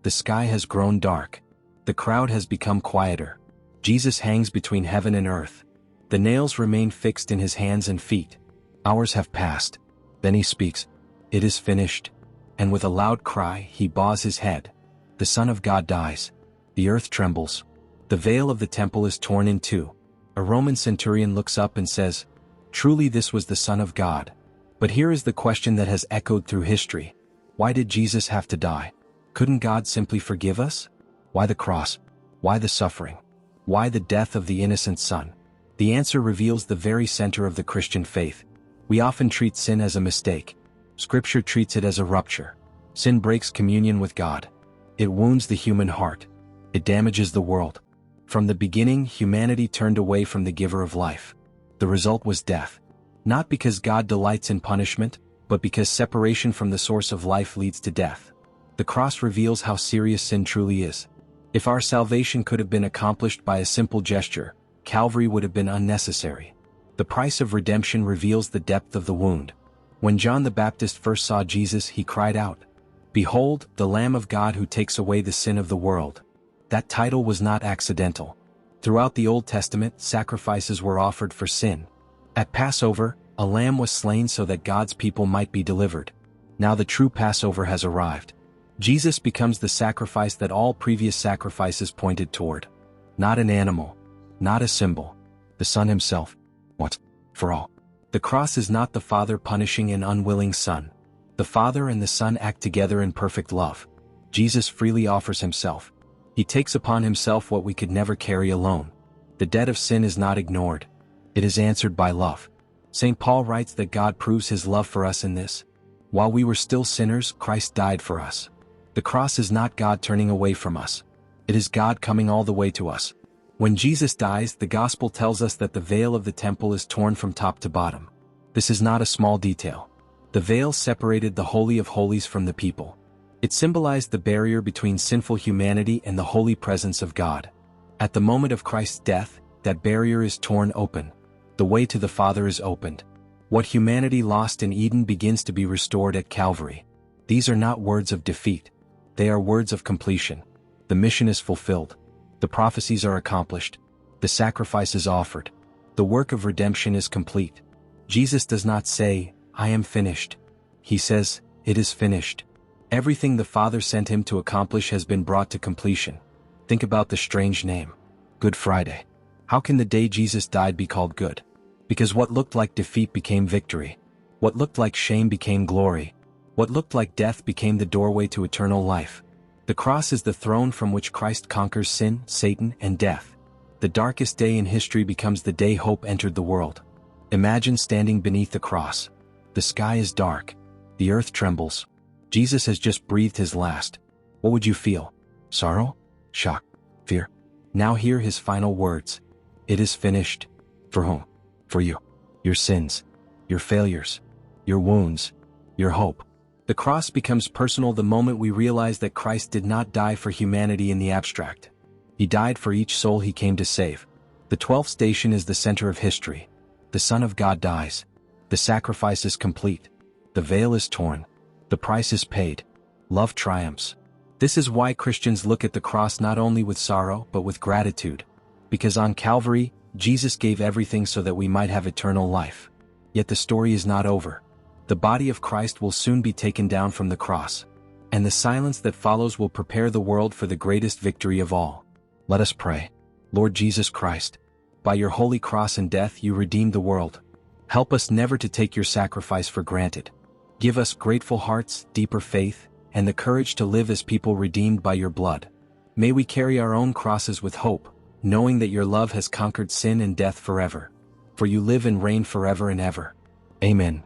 The sky has grown dark. The crowd has become quieter. Jesus hangs between heaven and earth. The nails remain fixed in his hands and feet. Hours have passed. Then he speaks, "It is finished." And with a loud cry, he bows his head. The Son of God dies. The earth trembles. The veil of the temple is torn in two. A Roman centurion looks up and says, "Truly this was the Son of God." But here is the question that has echoed through history. Why did Jesus have to die? Couldn't God simply forgive us? Why the cross? Why the suffering? Why the death of the innocent Son? The answer reveals the very center of the Christian faith. We often treat sin as a mistake. Scripture treats it as a rupture. Sin breaks communion with God. It wounds the human heart. It damages the world. From the beginning, humanity turned away from the giver of life. The result was death. Not because God delights in punishment, but because separation from the source of life leads to death. The cross reveals how serious sin truly is. If our salvation could have been accomplished by a simple gesture, Calvary would have been unnecessary. The price of redemption reveals the depth of the wound. When John the Baptist first saw Jesus, he cried out, "Behold, the Lamb of God who takes away the sin of the world." That title was not accidental. Throughout the Old Testament, sacrifices were offered for sin. At Passover, a lamb was slain so that God's people might be delivered. Now the true Passover has arrived. Jesus becomes the sacrifice that all previous sacrifices pointed toward. Not an animal, not a symbol, the Son himself, once for all. The cross is not the Father punishing an unwilling Son. The Father and the Son act together in perfect love. Jesus freely offers himself. He takes upon himself what we could never carry alone. The debt of sin is not ignored. It is answered by love. St. Paul writes that God proves his love for us in this: while we were still sinners, Christ died for us. The cross is not God turning away from us. It is God coming all the way to us. When Jesus dies, the Gospel tells us that the veil of the temple is torn from top to bottom. This is not a small detail. The veil separated the Holy of Holies from the people. It symbolized the barrier between sinful humanity and the holy presence of God. At the moment of Christ's death, that barrier is torn open. The way to the Father is opened. What humanity lost in Eden begins to be restored at Calvary. These are not words of defeat. They are words of completion. The mission is fulfilled. The prophecies are accomplished. The sacrifice is offered. The work of redemption is complete. Jesus does not say, "I am finished." He says, "It is finished." Everything the Father sent him to accomplish has been brought to completion. Think about the strange name, Good Friday. How can the day Jesus died be called good? Because what looked like defeat became victory. What looked like shame became glory. What looked like death became the doorway to eternal life. The cross is the throne from which Christ conquers sin, Satan, and death. The darkest day in history becomes the day hope entered the world. Imagine standing beneath the cross. The sky is dark. The earth trembles. Jesus has just breathed his last. What would you feel? Sorrow? Shock? Fear? Now hear his final words. "It is finished." For whom? For you. Your sins. Your failures. Your wounds. Your hope. The cross becomes personal the moment we realize that Christ did not die for humanity in the abstract. He died for each soul he came to save. The 12th station is the center of history. The Son of God dies. The sacrifice is complete. The veil is torn. The price is paid. Love triumphs. This is why Christians look at the cross not only with sorrow but with gratitude. Because on Calvary, Jesus gave everything so that we might have eternal life. Yet the story is not over. The body of Christ will soon be taken down from the cross. And the silence that follows will prepare the world for the greatest victory of all. Let us pray. Lord Jesus Christ, by your holy cross and death you redeemed the world. Help us never to take your sacrifice for granted. Give us grateful hearts, deeper faith, and the courage to live as people redeemed by your blood. May we carry our own crosses with hope, knowing that your love has conquered sin and death forever. For you live and reign forever and ever. Amen.